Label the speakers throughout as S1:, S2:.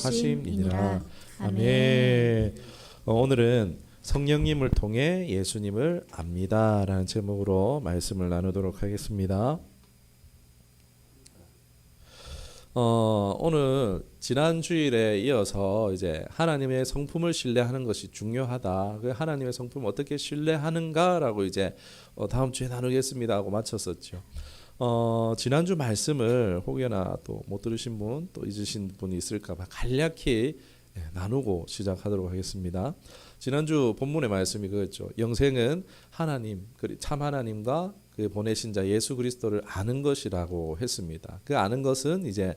S1: 하심이니라. 아멘. 오늘은 성령님을 통해 예수님을 압니다라는 제목으로 말씀을 나누도록 하겠습니다. 오늘 지난 주일에 이어서 이제 하나님의 성품을 신뢰하는 것이 중요하다. 그 하나님의 성품을 어떻게 신뢰하는가라고 이제 다음 주에 나누겠습니다 하고 마쳤었죠. 지난주 말씀을 혹여나 또 못 들으신 분, 또 잊으신 분이 있을까봐 간략히 나누고 시작하도록 하겠습니다. 지난주 본문의 말씀이 그거였죠. 영생은 하나님, 참 하나님과 그 보내신 자 예수 그리스도를 아는 것이라고 했습니다. 그 아는 것은 이제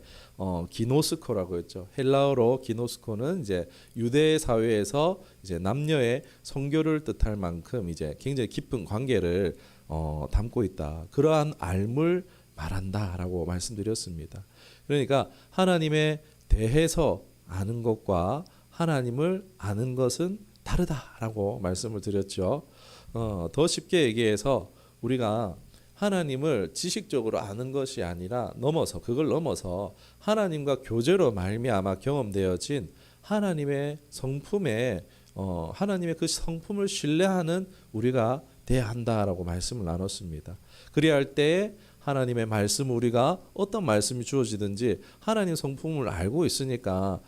S1: 기노스코라고 했죠. 헬라어로 기노스코는 이제 유대 사회에서 이제 남녀의 성교를 뜻할 만큼 이제 굉장히 깊은 관계를 담고 있다. 그러한 알물 말한다라고 말씀드렸습니다. 그러니까 하나님에 대해서 아는 것과 하나님을 아는 것은 다르다라고 말씀을 드렸죠. 더 쉽게 얘기해서 우리가 하나님을 지식적으로 아는 것이 아니라 그걸 넘어서 하나님과 교제로 말미암아 경험되어진 하나님의 성품에 하나님의 그 성품을 신뢰하는 우리가 돼야 한다라고 말씀을 나눴습니다. 그래야 할 때에 하나님의 말씀, 우리가 어떤 말씀이 주어지든지 하나님 성품을 알고 있으니까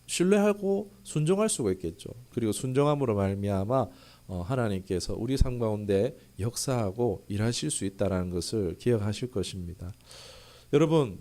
S1: 신뢰하고 순종할 수가 있겠죠. 그리고 순종함으로 말미암아 하나님께서 우리 삶 가운데 역사하고 일하실 수 있다는 것을 기억하실 것입니다. 여러분,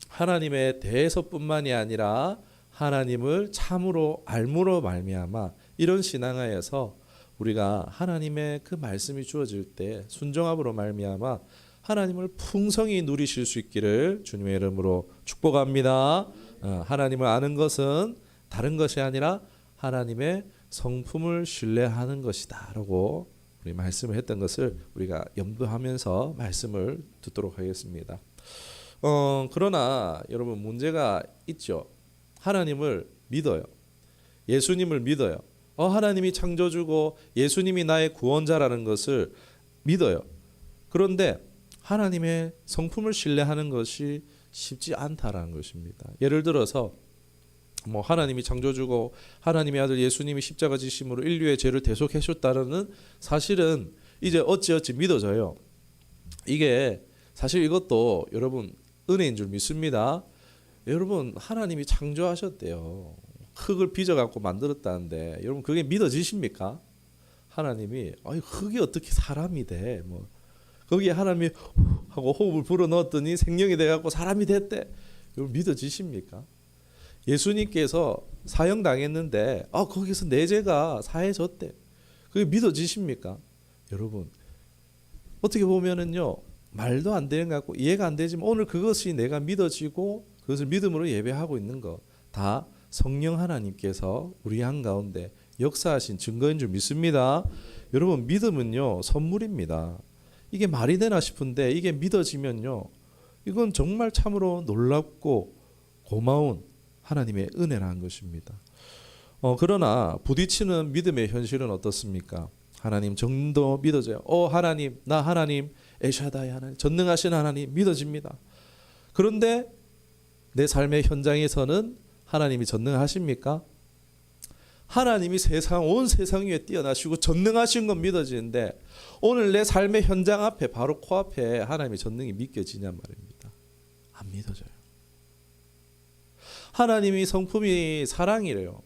S1: 하나님에 대해서뿐만이 아니라 하나님을 참으로 알므로 말미암아 이런 신앙하에서 우리가 하나님의 그 말씀이 주어질 때 순종함으로 말미암아 하나님을 풍성히 누리실 수 있기를 주님의 이름으로 축복합니다. 하나님을 아는 것은 다른 것이 아니라 하나님의 성품을 신뢰하는 것이다 라고 우리 말씀을 했던 것을 우리가 염두하면서 말씀을 듣도록 하겠습니다. 그러나 여러분, 문제가 있죠. 하나님을 믿어요. 예수님을 믿어요. 하나님이 창조주고 예수님이 나의 구원자라는 것을 믿어요. 그런데 하나님의 성품을 신뢰하는 것이 쉽지 않다라는 것입니다. 예를 들어서 하나님이 창조주고 하나님의 아들 예수님이 십자가 지심으로 인류의 죄를 대속하셨다는 사실은 이제 어찌어찌 믿어져요. 이게 사실 이것도 여러분 은혜인 줄 믿습니다. 여러분, 하나님이 창조하셨대요. 흙을 빚어갖고 만들었다는데 여러분, 그게 믿어지십니까? 하나님이 흙이 어떻게 사람이 돼? 거기에 하나님이 하고 호흡을 불어넣었더니 생명이 돼갖고 사람이 됐대. 여러분, 믿어지십니까? 예수님께서 사형당했는데 거기서 내 죄가 사해졌대. 그게 믿어지십니까? 여러분, 어떻게 보면은요, 말도 안 되는 것 같고 이해가 안 되지만 오늘 그것이 내가 믿어지고 그것을 믿음으로 예배하고 있는 것 다 성령 하나님께서 우리 한가운데 역사하신 증거인 줄 믿습니다. 여러분, 믿음은요 선물입니다. 이게 말이 되나 싶은데 이게 믿어지면요, 이건 정말 참으로 놀랍고 고마운 하나님의 은혜라는 것입니다. 그러나 부딪히는 믿음의 현실은 어떻습니까? 하나님 정도 믿어져요. 하나님, 나 하나님, 엘샤다이 하나님, 전능하신 하나님 믿어집니다. 그런데 내 삶의 현장에서는 하나님이 전능하십니까? 하나님이 온 세상 위에 뛰어나시고 전능하신 건 믿어지는데 오늘 내 삶의 현장 앞에 바로 코앞에 하나님의 전능이 믿겨지냐 말입니다. 안 믿어져요. 하나님이 성품이 사랑이래요.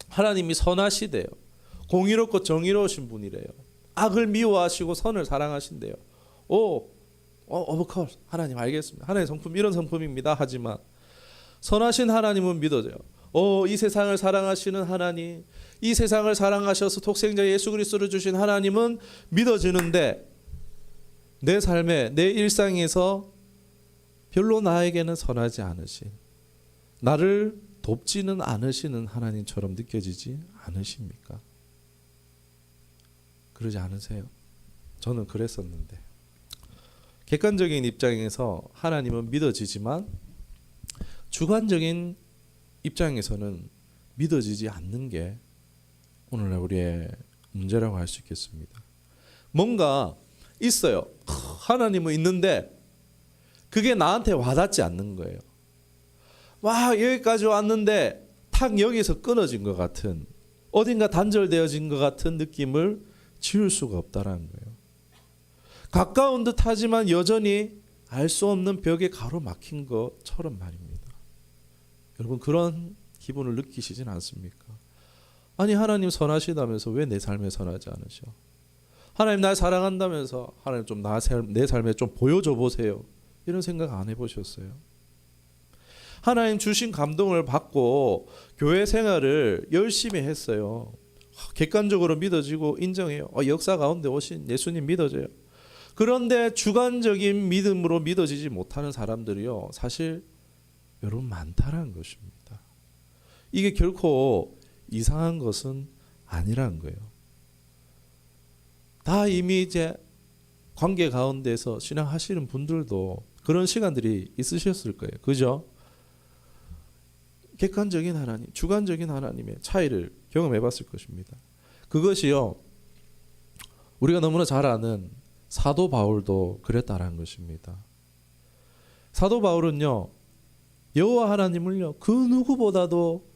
S1: 하나님이 선하시대요. 공의롭고 정의로우신 분이래요. 악을 미워하시고 선을 사랑하신대요. of course, 하나님 알겠습니다. 하나님의 성품 이런 성품입니다. 하지만 선하신 하나님은 믿어져요. 이 세상을 사랑하시는 하나님, 이 세상을 사랑하셔서 독생자 예수 그리스도를 주신 하나님은 믿어지는데 내 삶에, 내 일상에서 별로 나에게는 선하지 않으신, 나를 돕지는 않으시는 하나님처럼 느껴지지 않으십니까? 그러지 않으세요? 저는 그랬었는데, 객관적인 입장에서 하나님은 믿어지지만 주관적인 입장에서는 믿어지지 않는 게 오늘날 우리의 문제라고 할 수 있겠습니다. 뭔가 있어요. 하나님은 있는데 그게 나한테 와닿지 않는 거예요. 와 여기까지 왔는데 탁 여기서 끊어진 것 같은, 어딘가 단절되어진 것 같은 느낌을 지울 수가 없다라는 거예요. 가까운 듯 하지만 여전히 알 수 없는 벽에 가로막힌 것처럼 말입니다. 여러분 그런 기분을 느끼시진 않습니까? 아니 하나님 선하시다면서 왜 내 삶에 선하지 않으셔? 하나님 날 사랑한다면서 하나님 좀 내 삶에 좀 보여줘 보세요. 이런 생각 안 해보셨어요? 하나님 주신 감동을 받고 교회 생활을 열심히 했어요. 객관적으로 믿어지고 인정해요. 역사 가운데 오신 예수님 믿어져요. 그런데 주관적인 믿음으로 믿어지지 못하는 사람들이요, 사실 여러분 많다라는 것입니다. 이게 결코 이상한 것은 아니라는 거예요. 다 이미 이제 관계 가운데서 신앙하시는 분들도 그런 시간들이 있으셨을 거예요. 그죠? 객관적인 하나님, 주관적인 하나님의 차이를 경험해 봤을 것입니다. 그것이요, 우리가 너무나 잘 아는 사도 바울도 그랬다라는 것입니다. 사도 바울은요, 여호와 하나님을요, 그 누구보다도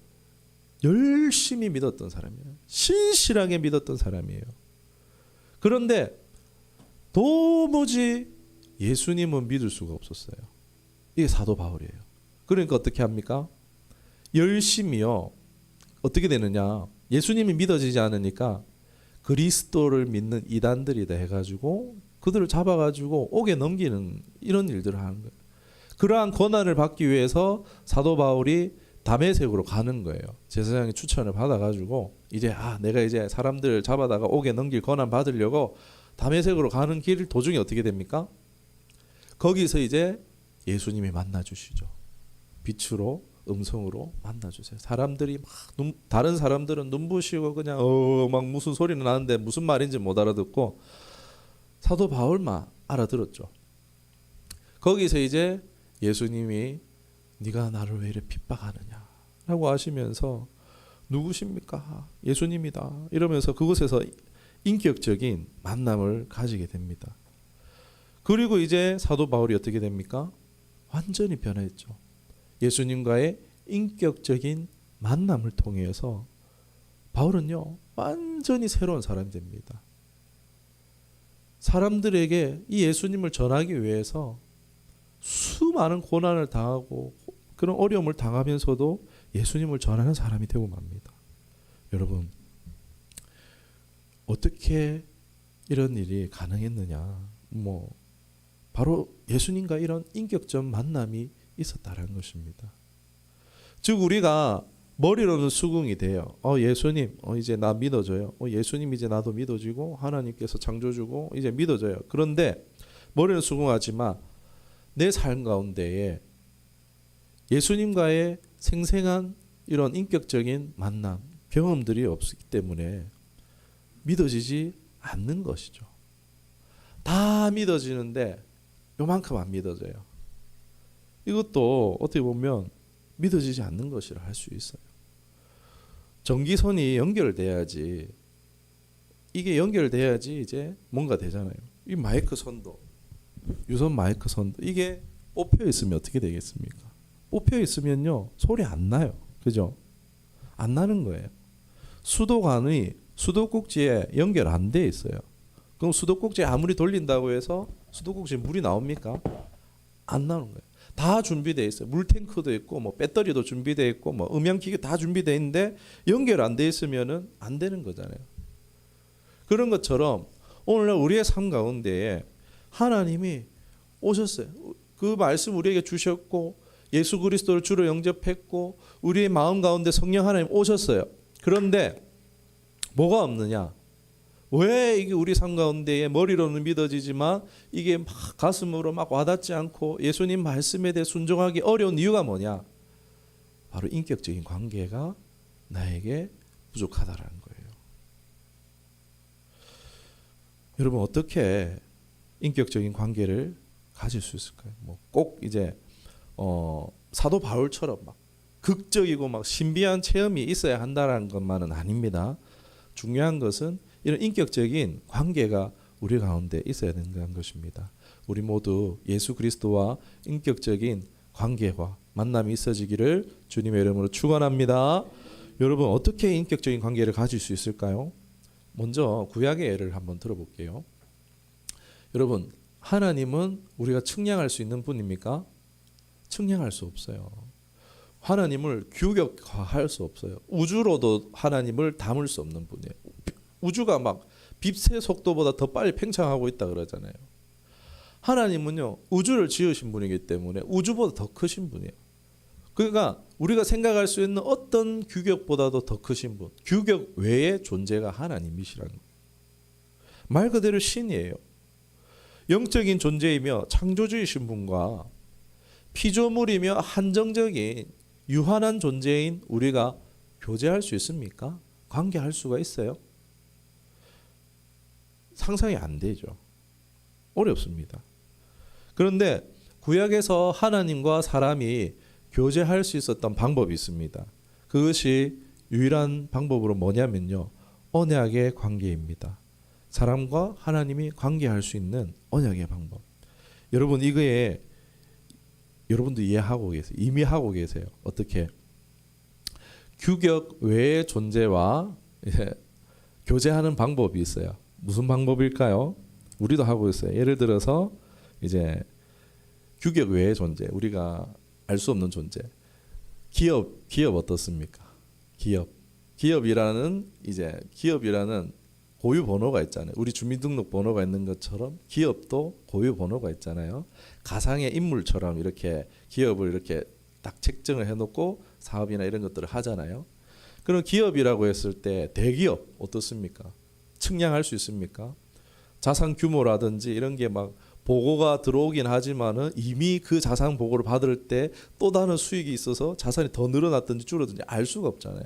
S1: 열심히 믿었던 사람이에요. 신실하게 믿었던 사람이에요. 그런데 도무지 예수님은 믿을 수가 없었어요. 이게 사도 바울이에요. 그러니까 어떻게 합니까? 열심히요, 어떻게 되느냐, 예수님이 믿어지지 않으니까 그리스도를 믿는 이단들이다 해가지고 그들을 잡아가지고 옥에 넘기는 이런 일들을 하는 거예요. 그러한 권한을 받기 위해서 사도 바울이 다메섹으로 가는 거예요. 제사장의 추천을 받아가지고 이제 내가 이제 사람들 잡아다가 옥에 넘길 권한 받으려고 다메섹으로 가는 길 도중에 어떻게 됩니까? 거기서 이제 예수님이 만나 주시죠. 빛으로, 음성으로 만나 주세요. 사람들이 막 다른 사람들은 눈부시고 그냥 막 무슨 소리는 나는데 무슨 말인지 못 알아듣고 사도 바울만 알아들었죠. 거기서 이제 예수님이 네가 나를 왜 이렇게 핍박하느냐 라고 하시면서 누구십니까? 예수님이다 이러면서 그곳에서 인격적인 만남을 가지게 됩니다. 그리고 이제 사도 바울이 어떻게 됩니까? 완전히 변했죠. 예수님과의 인격적인 만남을 통해서 바울은요, 완전히 새로운 사람이 됩니다. 사람들에게 이 예수님을 전하기 위해서 수많은 고난을 당하고 그런 어려움을 당하면서도 예수님을 전하는 사람이 되고 맙니다. 여러분, 어떻게 이런 일이 가능했느냐? 바로 예수님과 이런 인격적 만남이 있었다는 것입니다. 즉 우리가 머리로는 수긍이 돼요. 예수님, 이제 나 믿어져요. 예수님 이제 나도 믿어지고 하나님께서 창조주고 이제 믿어져요. 그런데 머리는 수긍하지만 내 삶 가운데에 예수님과의 생생한 이런 인격적인 만남, 경험들이 없기 때문에 믿어지지 않는 것이죠. 다 믿어지는데 요만큼 안 믿어져요. 이것도 어떻게 보면 믿어지지 않는 것이라 할 수 있어요. 전기선이 연결돼야지, 이게 연결돼야지 이제 뭔가 되잖아요. 이 마이크 선도, 유선 마이크 선도, 이게 뽑혀 있으면 어떻게 되겠습니까? 뽑혀 있으면요, 소리 안 나요. 그죠? 안 나는 거예요. 수도관이 수도꼭지에 연결 안 돼 있어요. 그럼 수도꼭지에 아무리 돌린다고 해서 수도꼭지에 물이 나옵니까? 안 나오는 거예요. 다 준비되어 있어요. 물탱크도 있고 배터리도 준비되어 있고 음향기기 다 준비되어 있는데 연결 안 돼 있으면은 안 되는 거잖아요. 그런 것처럼 오늘날 우리의 삶 가운데에 하나님이 오셨어요. 그 말씀 우리에게 주셨고 예수 그리스도를 주로 영접했고 우리의 마음 가운데 성령 하나님 오셨어요. 그런데 뭐가 없느냐? 왜 이게 우리 삶 가운데에 머리로는 믿어지지만 이게 막 가슴으로 막 와닿지 않고 예수님 말씀에 대해 순종하기 어려운 이유가 뭐냐? 바로 인격적인 관계가 나에게 부족하다라는 거예요. 여러분 어떻게 인격적인 관계를 가질 수 있을까요? 꼭 이제 사도 바울처럼 막 극적이고 막 신비한 체험이 있어야 한다는 것만은 아닙니다. 중요한 것은 이런 인격적인 관계가 우리 가운데 있어야 된다는 것입니다. 우리 모두 예수 그리스도와 인격적인 관계와 만남이 있어지기를 주님의 이름으로 축원합니다. 여러분 어떻게 인격적인 관계를 가질 수 있을까요? 먼저 구약의 예를 한번 들어볼게요. 여러분 하나님은 우리가 측량할 수 있는 분입니까? 측량할 수 없어요. 하나님을 규격화할 수 없어요. 우주로도 하나님을 담을 수 없는 분이에요. 우주가 막 빛의 속도보다 더 빨리 팽창하고 있다 그러잖아요. 하나님은요 우주를 지으신 분이기 때문에 우주보다 더 크신 분이에요. 그러니까 우리가 생각할 수 있는 어떤 규격보다도 더 크신 분, 규격 외의 존재가 하나님이시라는 거예요. 말 그대로 신이에요. 영적인 존재이며 창조주이신 분과 피조물이며 한정적인 유한한 존재인 우리가 교제할 수 있습니까? 관계할 수가 있어요? 상상이 안 되죠. 어렵습니다. 그런데 구약에서 하나님과 사람이 교제할 수 있었던 방법이 있습니다. 그것이 유일한 방법으로 뭐냐면요. 언약의 관계입니다. 사람과 하나님이 관계할 수 있는 언약의 방법. 여러분 이거에 여러분도 이해하고 계세요. 이미 하고 계세요. 어떻게? 규격 외의 존재와 교제하는 방법이 있어요. 무슨 방법일까요? 우리도 하고 있어요. 예를 들어서 이제 규격 외의 존재, 우리가 알 수 없는 존재. 기업 어떻습니까? 기업이라는 고유 번호가 있잖아요. 우리 주민등록 번호가 있는 것처럼 기업도 고유 번호가 있잖아요. 가상의 인물처럼 이렇게 기업을 이렇게 딱 책정을 해놓고 사업이나 이런 것들을 하잖아요. 그럼 기업이라고 했을 때 대기업 어떻습니까? 측량할 수 있습니까? 자산 규모라든지 이런 게 막 보고가 들어오긴 하지만은 이미 그 자산 보고를 받을 때 또 다른 수익이 있어서 자산이 더 늘어났든지 줄어든지 알 수가 없잖아요.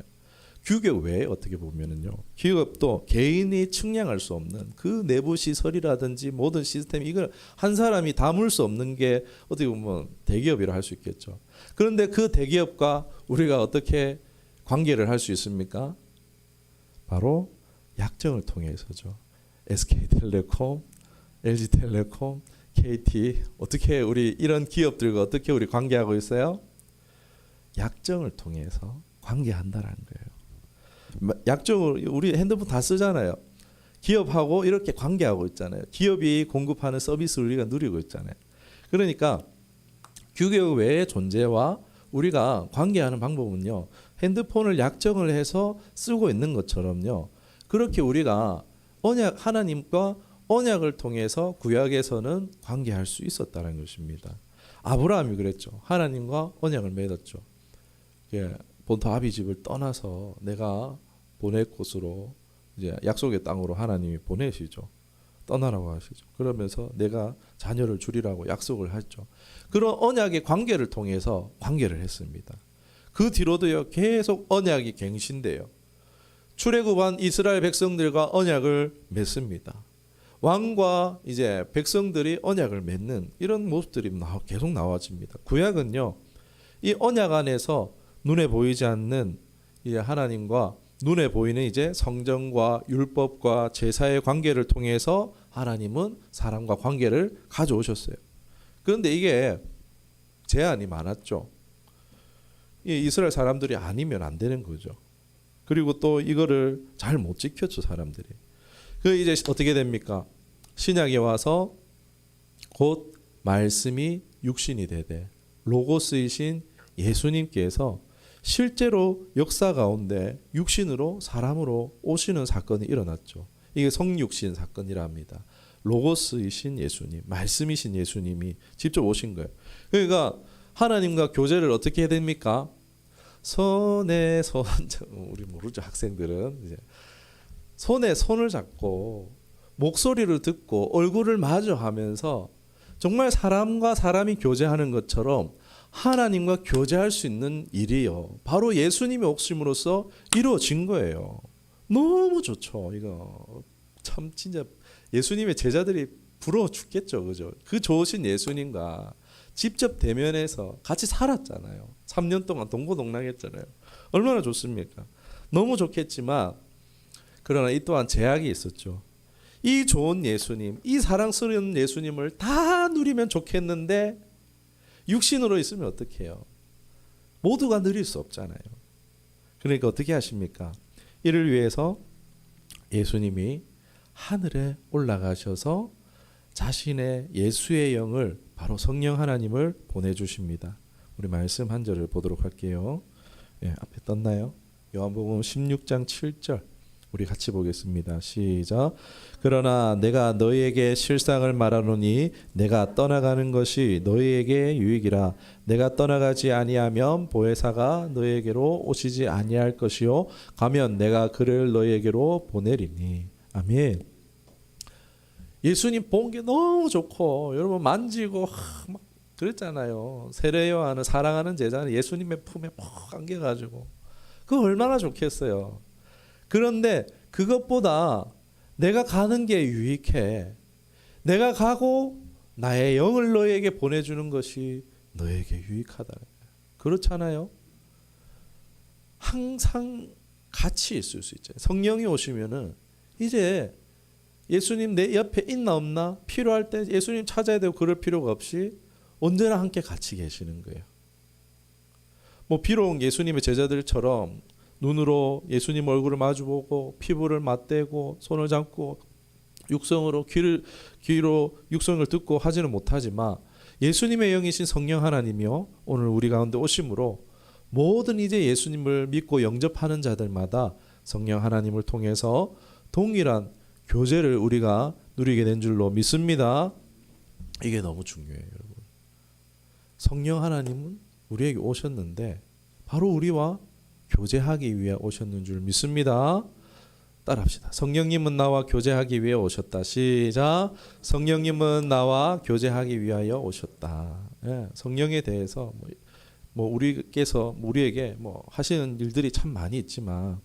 S1: 규격 외에 어떻게 보면은요. 기업도 개인이 측량할 수 없는 그 내부 시설이라든지 모든 시스템 이걸 한 사람이 담을 수 없는 게 어떻게 보면 대기업이라 할 수 있겠죠. 그런데 그 대기업과 우리가 어떻게 관계를 할 수 있습니까? 바로 약정을 통해서죠. SK텔레콤, LG텔레콤, KT 어떻게 우리 이런 기업들과 어떻게 우리 관계하고 있어요? 약정을 통해서 관계한다라는 거예요. 약정을 우리 핸드폰 다 쓰잖아요. 기업하고 이렇게 관계하고 있잖아요. 기업이 공급하는 서비스를 우리가 누리고 있잖아요. 그러니까 규격 외의 존재와 우리가 관계하는 방법은요. 핸드폰을 약정을 해서 쓰고 있는 것처럼요. 그렇게 우리가 하나님과 언약을 통해서 구약에서는 관계할 수 있었다는 것입니다. 아브라함이 그랬죠. 하나님과 언약을 맺었죠. 본토 아비집을 떠나서 내가 보낼 곳으로 이제 약속의 땅으로 하나님이 보내시죠. 떠나라고 하시죠. 그러면서 내가 자녀를 주리라고 약속을 했죠. 그런 언약의 관계를 통해서 관계를 했습니다. 그 뒤로도요 계속 언약이 갱신돼요. 출애굽한 이스라엘 백성들과 언약을 맺습니다. 왕과 이제 백성들이 언약을 맺는 이런 모습들이 계속 나와집니다. 구약은요, 이 언약 안에서 눈에 보이지 않는 이제 하나님과 눈에 보이는 이제 성전과 율법과 제사의 관계를 통해서 하나님은 사람과 관계를 가져오셨어요. 그런데 이게 제한이 많았죠. 이스라엘 사람들이 아니면 안 되는 거죠. 그리고 또 이거를 잘 못 지켰죠, 사람들이. 그 이제 어떻게 됩니까? 신약에 와서 곧 말씀이 육신이 되되 로고스이신 예수님께서 실제로 역사 가운데 육신으로 사람으로 오시는 사건이 일어났죠. 이게 성육신 사건이라 합니다. 로고스이신 예수님, 말씀이신 예수님이 직접 오신 거예요. 그러니까 하나님과 교제를 어떻게 해야 됩니까? 손에 손, 우리 모르죠, 학생들은 이제 손에 손을 잡고 목소리를 듣고 얼굴을 마주하면서 정말 사람과 사람이 교제하는 것처럼 하나님과 교제할 수 있는 일이요. 바로 예수님의 옥심으로써 이루어진 거예요. 너무 좋죠. 이거 참 진짜 예수님의 제자들이 부러워 죽겠죠, 그죠? 그 좋으신 예수님과 직접 대면해서 같이 살았잖아요. 3년 동안 동고동락했잖아요. 얼마나 좋습니까? 너무 좋겠지만 그러나 이 또한 제약이 있었죠. 이 좋은 예수님, 이 사랑스러운 예수님을 다 누리면 좋겠는데 육신으로 있으면 어떻게 해요? 모두가 누릴 수 없잖아요. 그러니까 어떻게 하십니까? 이를 위해서 예수님이 하늘에 올라가셔서 자신의 예수의 영을 바로 성령 하나님을 보내주십니다. 우리 말씀 한 절을 보도록 할게요. 예, 앞에 떴나요? 요한복음 16장 7절 우리 같이 보겠습니다. 시작. 그러나 내가 너희에게 실상을 말하노니 내가 떠나가는 것이 너희에게 유익이라. 내가 떠나가지 아니하면 보혜사가 너희에게로 오시지 아니할 것이요 가면 내가 그를 너희에게로 보내리니. 아멘. 예수님 본 게 너무 좋고 여러분 만지고 막 그랬잖아요. 세례 요한은 사랑하는 제자는 예수님의 품에 푹 안겨가지고 그거 얼마나 좋겠어요. 그런데 그것보다 내가 가는 게 유익해. 내가 가고 나의 영을 너에게 보내주는 것이 너에게 유익하다. 그렇잖아요. 항상 같이 있을 수 있죠. 성령이 오시면은 이제 예수님 내 옆에 있나 없나 필요할 때 예수님 찾아야 되고 그럴 필요가 없이 언제나 함께 같이 계시는 거예요. 뭐 비록 예수님의 제자들처럼 눈으로 예수님 얼굴을 마주보고 피부를 맞대고 손을 잡고 육성으로 귀로 육성을 듣고 하지는 못하지만 예수님의 영이신 성령 하나님이요 오늘 우리 가운데 오심으로 모든 이제 예수님을 믿고 영접하는 자들마다 성령 하나님을 통해서 동일한 교제를 우리가 누리게 된 줄로 믿습니다. 이게 너무 중요해요, 여러분. 성령 하나님은 우리에게 오셨는데 바로 우리와 교제하기 위해 오셨는 줄 믿습니다. 따라합시다. 성령님은 나와 교제하기 위해 오셨다. 시작. 성령님은 나와 교제하기 위하여 오셨다. 예, 성령에 대해서 우리께서 우리에게 하시는 일들이 참 많이 있지만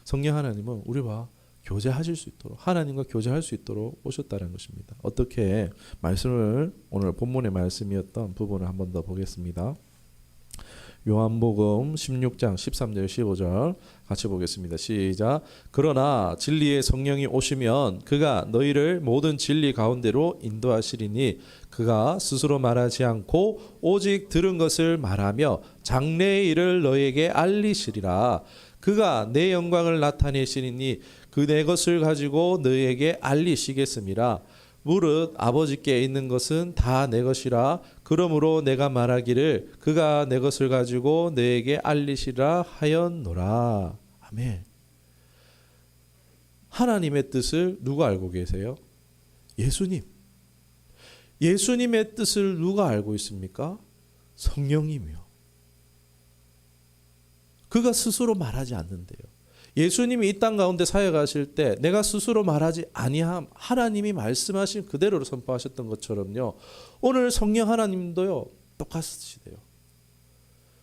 S1: 성령 하나님은 우리와 교제하실 수 있도록 하나님과 교제할 수 있도록 오셨다는 것입니다. 어떻게 말씀을 오늘 본문의 말씀이었던 부분을 한 번 더 보겠습니다. 요한복음 16장 13절 15절 같이 보겠습니다. 시작. 그러나 진리의 성령이 오시면 그가 너희를 모든 진리 가운데로 인도하시리니 그가 스스로 말하지 않고 오직 들은 것을 말하며 장래의 일을 너희에게 알리시리라. 그가 내 영광을 나타내시리니 그 내 것을 가지고 너희에게 알리시겠음이라. 무릇 아버지께 있는 것은 다 내 것이라. 그러므로 내가 말하기를 그가 내 것을 가지고 너에게 알리시라 하였노라. 아멘. 하나님의 뜻을 누가 알고 계세요? 예수님. 예수님의 뜻을 누가 알고 있습니까? 성령님이요. 그가 스스로 말하지 않는데요. 예수님이 이 땅 가운데 사역하실 때 내가 스스로 말하지 아니함 하나님이 말씀하신 그대로 선포하셨던 것처럼요. 오늘 성령 하나님도요. 똑같으시대요.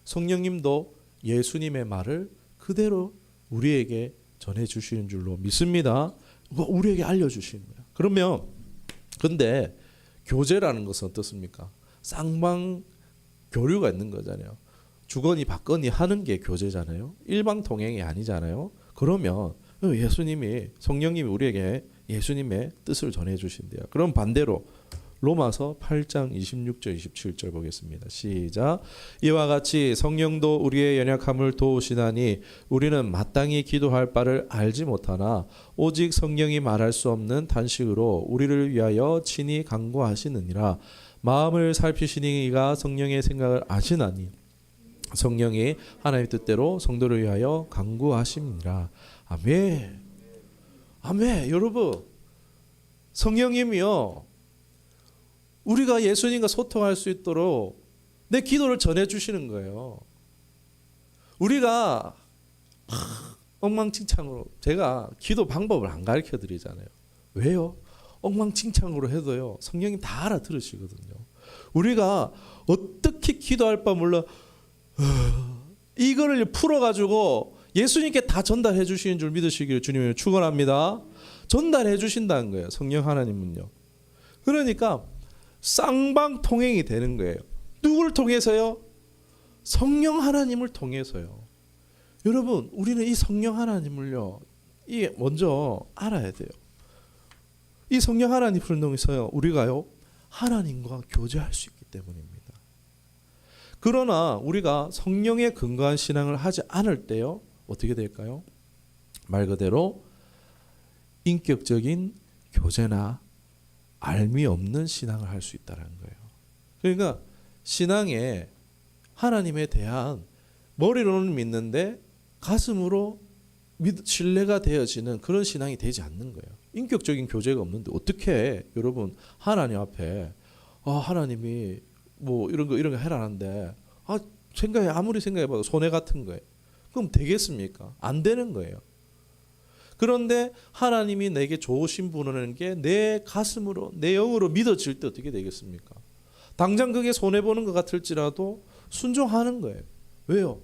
S1: 성령님도 예수님의 말을 그대로 우리에게 전해주시는 줄로 믿습니다. 우리에게 알려주시는 거예요. 그러면 근데 교제라는 것은 어떻습니까? 쌍방 교류가 있는 거잖아요. 주거니 받거니 하는 게 교제잖아요. 일방 통행이 아니잖아요. 그러면 예수님이 성령님이 우리에게 예수님의 뜻을 전해 주신대요. 그럼 반대로 로마서 8장 26절 27절 보겠습니다. 시작. 이와 같이 성령도 우리의 연약함을 도우시나니 우리는 마땅히 기도할 바를 알지 못하나 오직 성령이 말할 수 없는 탄식으로 우리를 위하여 친히 간구하시느니라. 마음을 살피시니 이가 성령의 생각을 아시나니 성령이 하나님의 뜻대로 성도를 위하여 간구하심이라. 아멘. 아멘. 여러분, 성령님이요 우리가 예수님과 소통할 수 있도록 내 기도를 전해주시는 거예요. 우리가 엉망진창으로 제가 기도 방법을 안 가르쳐 드리잖아요. 왜요? 엉망진창으로 해도요 성령님 다 알아들으시거든요. 우리가 어떻게 기도할 바 몰라 이거를 풀어가지고 예수님께 다 전달해 주시는 줄 믿으시기를 주님을 축원합니다. 전달해 주신다는 거예요. 성령 하나님은요. 그러니까 쌍방통행이 되는 거예요. 누구를 통해서요? 성령 하나님을 통해서요. 여러분 우리는 이 성령 하나님을요 이게 먼저 알아야 돼요. 이 성령 하나님을 통해서요 우리가요 하나님과 교제할 수 있기 때문입니다. 그러나 우리가 성령에 근거한 신앙을 하지 않을 때요, 어떻게 될까요? 말 그대로 인격적인 교제나 알미 없는 신앙을 할 수 있다는 거예요. 그러니까 신앙에 하나님에 대한 머리로는 믿는데 가슴으로 신뢰가 되어지는 그런 신앙이 되지 않는 거예요. 인격적인 교제가 없는데 어떻게 여러분 하나님 앞에 하나님이 뭐 이런 거 해라는데 아무리 생각해봐도 손해 같은 거예요. 그럼 되겠습니까? 안 되는 거예요. 그런데 하나님이 내게 좋으신 분이라는 게 내 가슴으로 내 영으로 믿어질 때 어떻게 되겠습니까? 당장 그게 손해보는 것 같을지라도 순종하는 거예요. 왜요?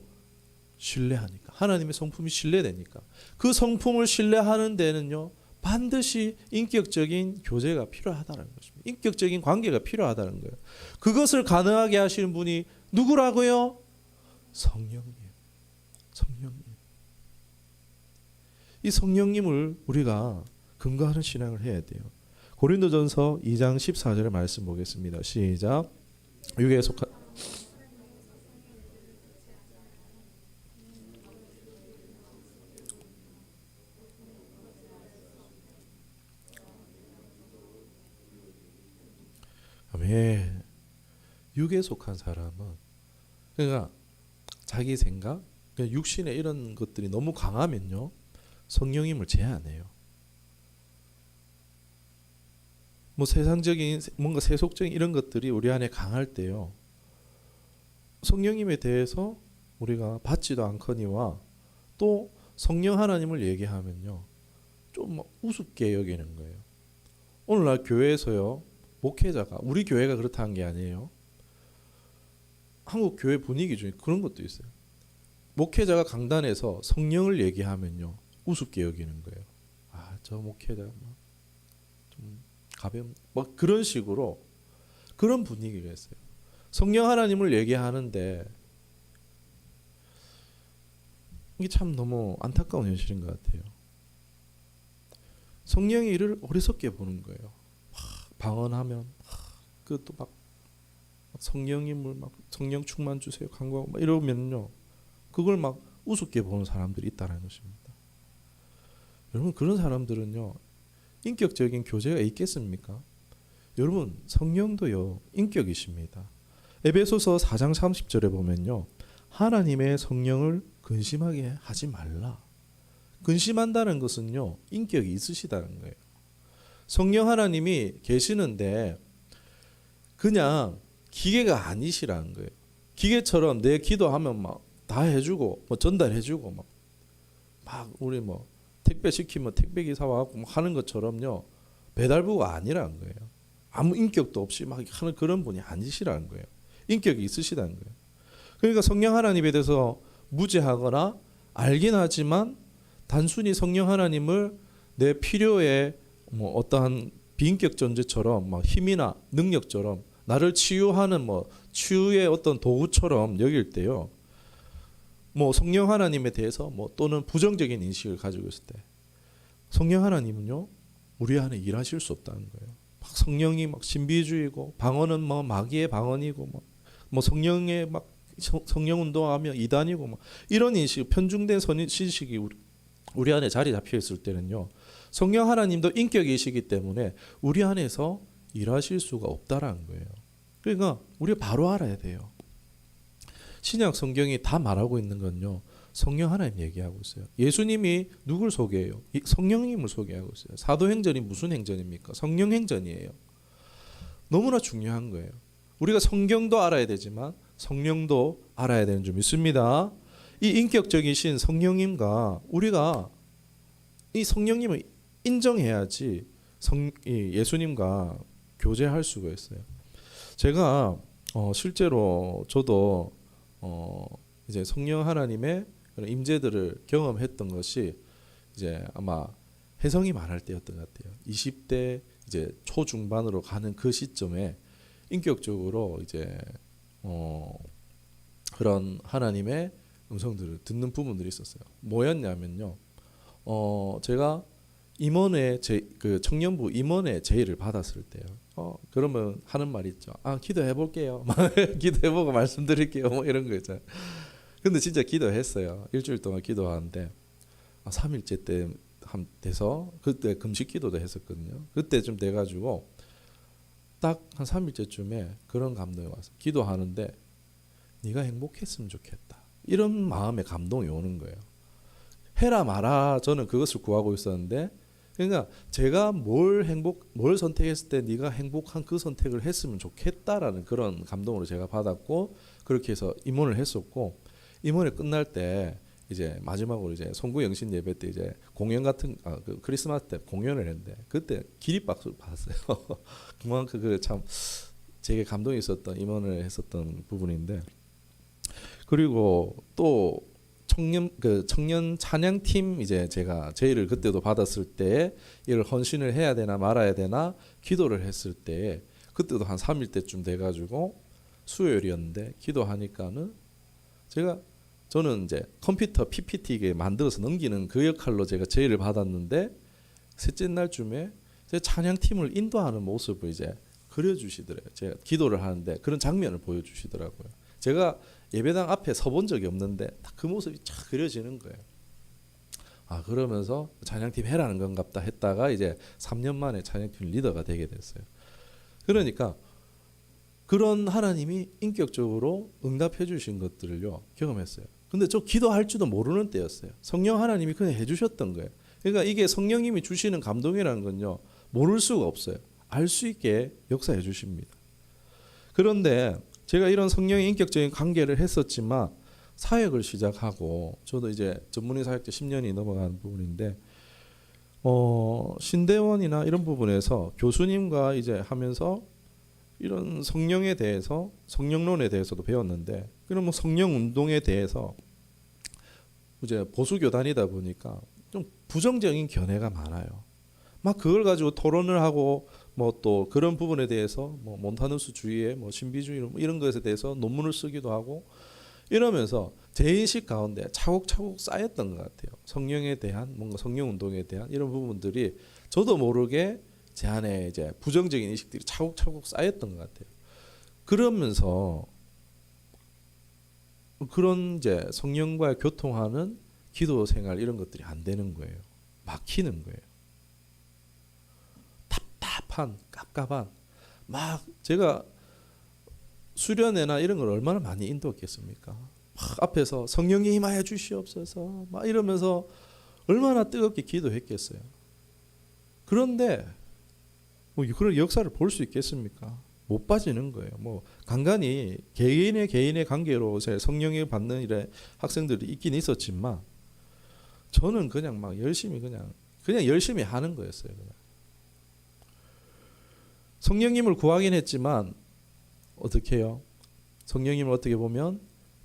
S1: 신뢰하니까. 하나님의 성품이 신뢰되니까. 그 성품을 신뢰하는 데는요, 반드시 인격적인 교제가 필요하다는 것입니다. 인격적인 관계가 필요하다는 거예요. 그것을 가능하게 하시는 분이 누구라고요? 성령님. 성령님. 이 성령님을 우리가 근거하는 신앙을 해야 돼요. 고린도전서 2장 14절의 말씀 보겠습니다. 시작. 육에 속한 아멘. 육에 속한 사람은 그러니까 자기 생각, 육신의 이런 것들이 너무 강하면요, 성령님을 제한해요. 뭐 세상적인 뭔가 세속적인 이런 것들이 우리 안에 강할 때요, 성령님에 대해서 우리가 받지도 않거니와 또 성령 하나님을 얘기하면요, 좀 우습게 여기는 거예요. 오늘날 교회에서요, 목회자가, 우리 교회가 그렇다는 게 아니에요. 한국 교회 분위기 중에 그런 것도 있어요. 목회자가 강단에서 성령을 얘기하면요, 우습게 여기는 거예요. 저 목회자 좀 가벼운 그런 식으로 그런 분위기가 있어요. 성령 하나님을 얘기하는데 이게 참 너무 안타까운 현실인 것 같아요. 성령이 이를 어리석게 보는 거예요. 방언하면 그것도 막 성령님을 막 성령 충만 주세요 간구하고 막 이러면요, 그걸 막 우습게 보는 사람들이 있다는 것입니다. 여러분, 그런 사람들은요, 인격적인 교제가 있겠습니까? 여러분, 성령도요, 인격이십니다. 에베소서 4장 30절에 보면요, 하나님의 성령을 근심하게 하지 말라. 근심한다는 것은요, 인격이 있으시다는 거예요. 성령 하나님이 계시는데 그냥 기계가 아니시라는 거예요. 기계처럼 내 기도하면 막 다 해주고 뭐 전달해주고 막 우리 뭐 택배 시키면 택배 기사 와갖고 하는 것처럼요, 배달부가 아니라는 거예요. 아무 인격도 없이 막 하는 그런 분이 아니시라는 거예요. 인격이 있으시다는 거예요. 그러니까 성령 하나님에 대해서 무죄하거나 알긴 하지만 단순히 성령 하나님을 내 필요에 뭐 어떠한 비인격 존재처럼 막 힘이나 능력처럼 나를 치유하는 뭐 치유의 어떤 도구처럼 여길 때요, 뭐 성령 하나님에 대해서 뭐 또는 부정적인 인식을 가지고 있을 때 성령 하나님은요, 우리 안에 일하실 수 없다는 거예요. 막 성령이 막 신비주의고 방언은 뭐 마귀의 방언이고 뭐 성령의 막 성령 운동하며 이단이고 막 이런 인식, 편중된 신식이 우리 안에 자리 잡혀 있을 때는요, 성령 하나님도 인격이시기 때문에 우리 안에서 일하실 수가 없다라는 거예요. 그러니까 우리가 바로 알아야 돼요. 신약 성경이 다 말하고 있는 건요, 성령 하나님 얘기하고 있어요. 예수님이 누굴 소개해요? 성령님을 소개하고 있어요. 사도행전이 무슨 행전입니까? 성령행전이에요. 너무나 중요한 거예요. 우리가 성경도 알아야 되지만 성령도 알아야 되는 줄 믿습니다. 이 인격적이신 성령님과 우리가 이 성령님을 인정해야지 예수님과 교제할 수가 있어요. 제가 실제로 저도 이제 성령 하나님의 그런 임재들을 경험했던 것이 이제 아마 혜성이 말할 때였던 것 같아요. 20대 이제 초중반으로 가는 그 시점에 인격적으로 이제 그런 하나님의 음성들을 듣는 부분들이 있었어요. 뭐였냐면요, 제가 임원회 그 청년부 임원회 제의를 받았을 때요, 그러면 하는 말 있죠. 기도해 볼게요. 기도해보고 말씀드릴게요. 뭐 이런 거 있잖아요. 근데 진짜 기도했어요. 일주일 동안 기도하는데 3일째 때 돼서 그때 금식 기도도 했었거든요. 그때쯤 돼가지고 딱 한 3일째쯤에 그런 감동이 왔어요. 기도하는데 네가 행복했으면 좋겠다. 이런 마음의 감동이 오는 거예요. 해라 마라 저는 그것을 구하고 있었는데, 그러니까 제가 뭘 선택했을 때 네가 행복한 그 선택을 했으면 좋겠다라는 그런 감동으로 제가 받았고, 그렇게 해서 임원을 했었고, 임원회 끝날 때 이제 마지막으로 이제 송구영신 예배 때 이제 공연 같은 그 크리스마스 때 공연을 했는데 그때 기립박수를 받았어요. 그만큼 그 참 제게 감동이 있었던 임원을 했었던 부분인데, 그리고 또 청년 찬양팀 이제 제가 제의를 그때도 받았을 때 이걸 헌신을 해야 되나 말아야 되나 기도를 했을 때, 그때도 한 3일 때쯤 돼가지고 수요일이었는데 기도하니까는 저는 이제 컴퓨터 PPT 만들어서 넘기는 그 역할로 제가 제의를 받았는데, 셋째 날쯤에 제 찬양팀을 인도하는 모습을 이제 그려주시더래요. 제가 기도를 하는데 그런 장면을 보여주시더라고요. 제가 예배당 앞에 서본 적이 없는데 딱 그 모습이 쫙 그려지는 거예요. 그러면서 찬양팀 해라는 건갑다 했다가 이제 3년 만에 찬양팀 리더가 되게 됐어요. 그러니까 그런 하나님이 인격적으로 응답해 주신 것들을요 경험했어요. 근데 저 기도할 줄도 모르는 때였어요. 성령 하나님이 그냥 해주셨던 거예요. 그러니까 이게 성령님이 주시는 감동이라는 건요 모를 수가 없어요. 알 수 있게 역사해 주십니다. 그런데 제가 이런 성령의 인격적인 관계를 했었지만 사역을 시작하고, 저도 이제 전문의 사역자 10년이 넘어가는 부분인데 신대원이나 이런 부분에서 교수님과 이제 하면서 이런 성령에 대해서, 성령론에 대해서도 배웠는데, 그럼 성령 운동에 대해서 이제 보수 교단이다 보니까 좀 부정적인 견해가 많아요. 막 그걸 가지고 토론을 하고 뭐 또 그런 부분에 대해서 뭐 몬타누스주의에 뭐 신비주의 뭐 이런 것에 대해서 논문을 쓰기도 하고 이러면서 제 인식 가운데 차곡차곡 쌓였던 것 같아요. 성령에 대한 뭔가 성령 운동에 대한 이런 부분들이 저도 모르게 제 안에 이제 부정적인 인식들이 차곡차곡 쌓였던 것 같아요. 그러면서 그런 이제 성령과 교통하는 기도 생활 이런 것들이 안 되는 거예요. 막히는 거예요. 답답한, 깝깝한, 막 제가 수련회나 이런 걸 얼마나 많이 인도했겠습니까? 막 앞에서 성령이 임하여 주시옵소서 막 이러면서 얼마나 뜨겁게 기도했겠어요. 그런데 뭐 그런 역사를 볼 수 있겠습니까? 못 빠지는 거예요. 뭐 간간히 개인의 관계로 성령을 받는 이래 학생들이 있긴 있었지만 저는 그냥 막 열심히 그냥 열심히 하는 거였어요. 그냥. 성령님을 구하긴 했지만 어떻게 해요? 성령님을 어떻게 보면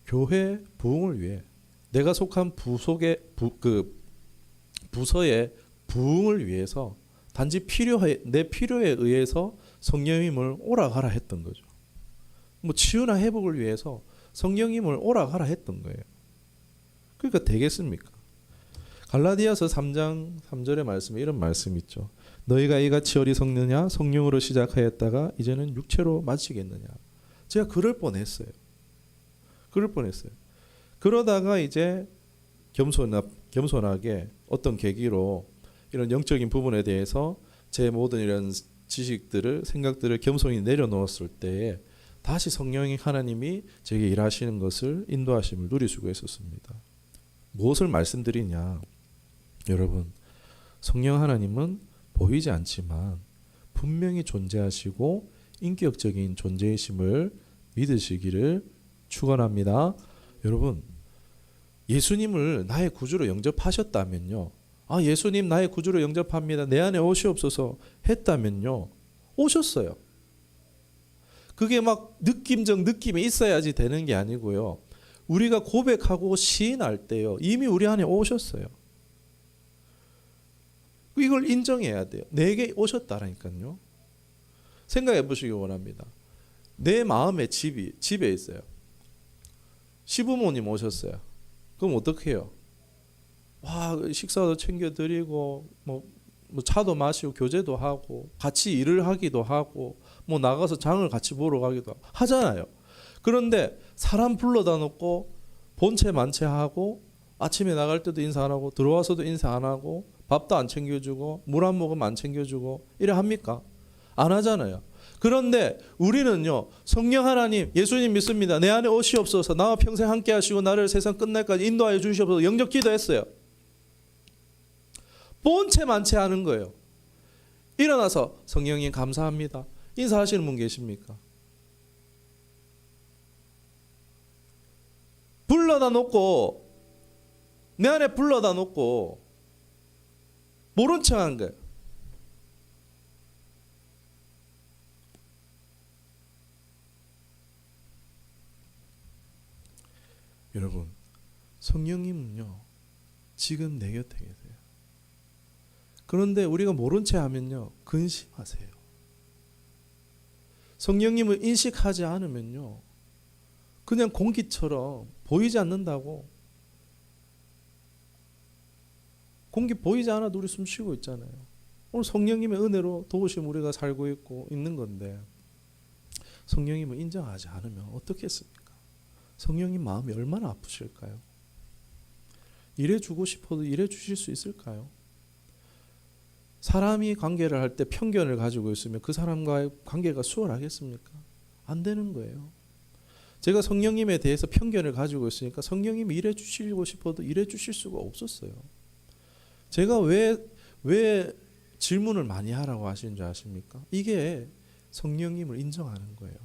S1: 교회 부흥을 위해, 내가 속한 부서의 부흥을 위해서 단지 내 필요에 의해서 성령님을 오라가라 했던 거죠. 뭐 치유나 회복을 위해서 성령님을 오라가라 했던 거예요. 그러니까 되겠습니까? 갈라디아서 3장 3절의 말씀에 이런 말씀이 있죠. 너희가 이같이 어리석느냐? 성령으로 시작하였다가 이제는 육체로 마치겠느냐? 제가 그럴 뻔했어요. 그러다가 이제 겸손하게 어떤 계기로 이런 영적인 부분에 대해서 제 모든 이런 지식들을, 생각들을 겸손히 내려놓았을 때에 다시 성령이 하나님이 제게 일하시는 것을, 인도하심을 누릴 수가 있었습니다. 무엇을 말씀드리냐? 여러분, 성령 하나님은 보이지 않지만 분명히 존재하시고 인격적인 존재이심을 믿으시기를 축원합니다. 여러분, 예수님을 나의 구주로 영접하셨다면요, 예수님 나의 구주로 영접합니다, 내 안에 오시옵소서 했다면요, 오셨어요. 그게 막 느낌적 느낌이 있어야지 되는 게 아니고요, 우리가 고백하고 시인할 때요 이미 우리 안에 오셨어요. 이걸 인정해야 돼요. 내게 오셨다라니까요. 생각해 보시기 원합니다. 내 마음의 집에 있어요. 시부모님 오셨어요. 그럼 어떻게 해요? 식사도 챙겨드리고 뭐 차도 마시고 교제도 하고 같이 일을 하기도 하고 뭐 나가서 장을 같이 보러 가기도 하잖아요. 그런데 사람 불러다 놓고 본체 만체하고 아침에 나갈 때도 인사 안 하고 들어와서도 인사 안 하고 밥도 안 챙겨주고 물 한 모금 안 챙겨주고 이래 합니까? 안 하잖아요. 그런데 우리는요, 성령 하나님, 예수님 믿습니다. 내 안에 오시옵소서, 나와 평생 함께 하시고 나를 세상 끝날까지 인도하여 주시옵소서 영접 기도했어요. 본체 만체하는 거예요. 일어나서 성령님 감사합니다. 인사하시는 분 계십니까? 불러다 놓고 내 안에 불러다 놓고 모른 척 하는 거예요. 여러분, 성령님은요 지금 내 곁에 계세요. 그런데 우리가 모른 채 하면요 근심하세요. 성령님을 인식하지 않으면요 그냥 공기처럼 보이지 않는다고. 공기 보이지 않아도 우리 숨 쉬고 있잖아요. 오늘 성령님의 은혜로 도우심 우리가 살고 있고 있는 건데 성령님을 인정하지 않으면 어떻겠습니까? 성령님 마음이 얼마나 아프실까요? 일해주고 싶어도 일해주실 수 있을까요? 사람이 관계를 할 때 편견을 가지고 있으면 그 사람과의 관계가 수월하겠습니까? 안 되는 거예요. 제가 성령님에 대해서 편견을 가지고 있으니까 성령님이 일해주시고 싶어도 일해주실 수가 없었어요. 제가 왜 질문을 많이 하라고 하시는 줄 아십니까? 이게 성령님을 인정하는 거예요.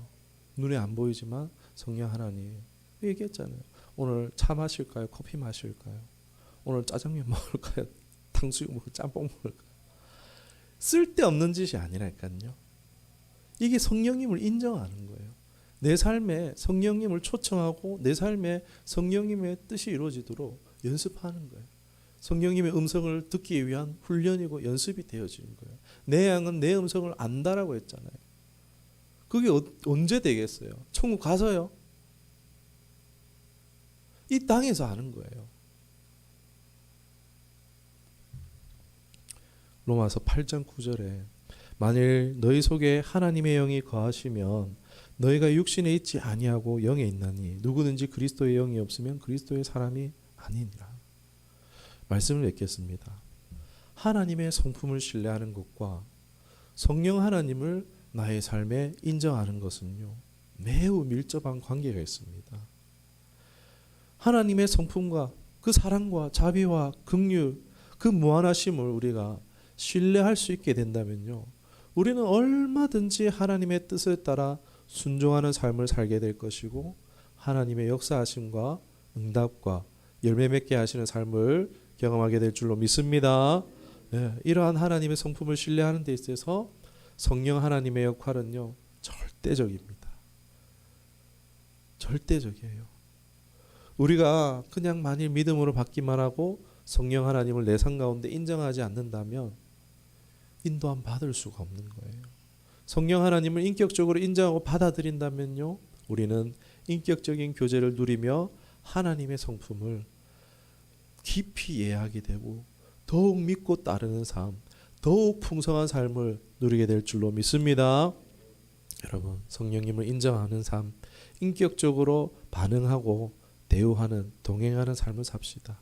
S1: 눈에 안 보이지만 성령 하나님 얘기했잖아요. 오늘 차 마실까요? 커피 마실까요? 오늘 짜장면 먹을까요? 탕수육 먹을까요? 짬뽕 먹을까요? 쓸데없는 짓이 아니라니까요. 이게 성령님을 인정하는 거예요. 내 삶에 성령님을 초청하고 내 삶에 성령님의 뜻이 이루어지도록 연습하는 거예요. 성령님의 음성을 듣기 위한 훈련이고 연습이 되어지는 거예요. 내 양은 내 음성을 안다라고 했잖아요. 그게 언제 되겠어요? 천국 가서요? 이 땅에서 아는 거예요. 로마서 8장 9절에 만일 너희 속에 하나님의 영이 거하시면 너희가 육신에 있지 아니하고 영에 있나니 누구든지 그리스도의 영이 없으면 그리스도의 사람이 아니니라. 말씀을 맺겠습니다. 하나님의 성품을 신뢰하는 것과 성령 하나님을 나의 삶에 인정하는 것은요 매우 밀접한 관계가 있습니다. 하나님의 성품과 그 사랑과 자비와 긍휼, 그 무한하심을 우리가 신뢰할 수 있게 된다면요 우리는 얼마든지 하나님의 뜻에 따라 순종하는 삶을 살게 될 것이고 하나님의 역사하심과 응답과 열매 맺게 하시는 삶을 경험하게 될 줄로 믿습니다. 이러한 하나님의 성품을 신뢰하는 데 있어서 성령 하나님의 역할은요 절대적입니다. 절대적이에요. 우리가 그냥 만일 믿음으로 받기만 하고 성령 하나님을 내 삶 가운데 인정하지 않는다면 인도함 받을 수가 없는 거예요. 성령 하나님을 인격적으로 인정하고 받아들인다면요 우리는 인격적인 교제를 누리며 하나님의 성품을 깊이 이해하게 되고 더욱 믿고 따르는 삶, 더욱 풍성한 삶을 누리게 될 줄로 믿습니다. 여러분, 성령님을 인정하는 삶, 인격적으로 반응하고 대우하는, 동행하는 삶을 삽시다.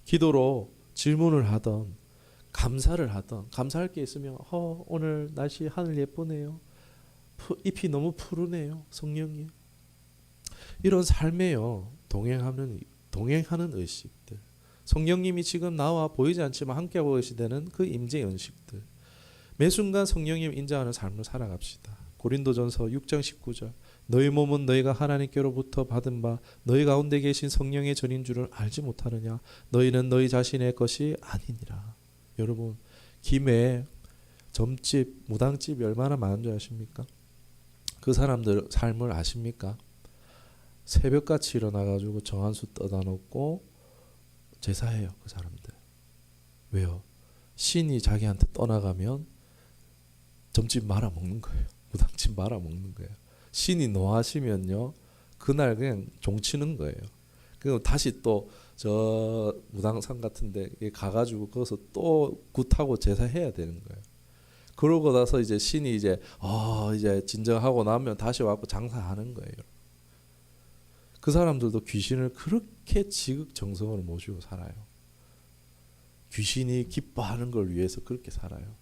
S1: 기도로 질문을 하던, 감사를 하던, 감사할 게 있으면 오늘 날씨 하늘 예쁘네요. 잎이 너무 푸르네요. 성령님. 이런 삶에요 동행하는 의식들, 성령님이 지금 나와 보이지 않지만 함께하고 계시다는 그 임재 연식들, 매 순간 성령님 인정하는 삶을 살아갑시다. 고린도전서 6장 19절 너희 몸은 너희가 하나님께로부터 받은 바 너희 가운데 계신 성령의 전인 줄을 알지 못하느냐. 너희는 너희 자신의 것이 아니니라. 여러분, 김에 점집, 무당집이 얼마나 많은 줄 아십니까? 그 사람들 삶을 아십니까? 새벽같이 일어나가지고 정한수 떠다 놓고 제사해요. 그 사람들. 왜요? 신이 자기한테 떠나가면 점집 말아먹는 거예요. 무당집 말아먹는 거예요. 신이 노하시면요 그날 그냥 종치는 거예요. 그럼 다시 또 저 무당산 같은데 가가지고 거기서 또 굿하고 제사해야 되는 거예요. 그러고 나서 이제 신이 이제 이제 진정하고 나면 다시 와서 장사하는 거예요. 그 사람들도 귀신을 그렇게 지극정성으로 모시고 살아요. 귀신이 기뻐하는 걸 위해서 그렇게 살아요.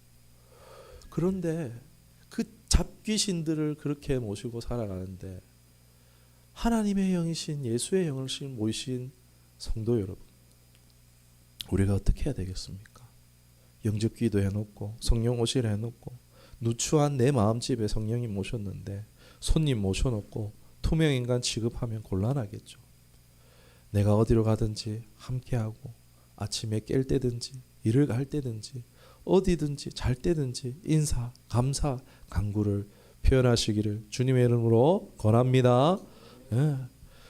S1: 그런데 그 잡귀신들을 그렇게 모시고 살아가는데 하나님의 영이신 예수의 영을 모이신 성도 여러분, 우리가 어떻게 해야 되겠습니까? 영접기도 해놓고 성령 오시라 해놓고 누추한 내 마음집에 성령이 모셨는데 손님 모셔놓고 투명인간 취급하면 곤란하겠죠. 내가 어디로 가든지 함께하고 아침에 깰 때든지 일을 갈 때든지 어디든지 잘 때든지 인사, 감사, 간구를 표현하시기를 주님의 이름으로 권합니다.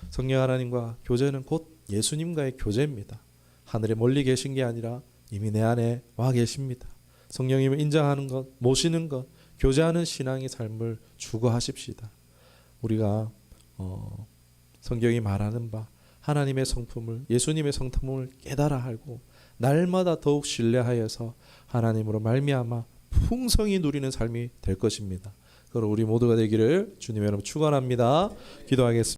S1: 성령 하나님과 교제는 곧 예수님과의 교제입니다. 하늘에 멀리 계신 게 아니라 이미 내 안에 와 계십니다. 성령님을 인정하는 것, 모시는 것, 교제하는 신앙의 삶을 추구하십시다. 우리가 성경이 말하는 바 하나님의 성품을, 예수님의 성품을 깨달아 알고 날마다 더욱 신뢰하여서 하나님으로 말미암아 풍성히 누리는 삶이 될 것입니다. 그럼 우리 모두가 되기를 주님의 이름으로 축원합니다. 기도하겠습니다.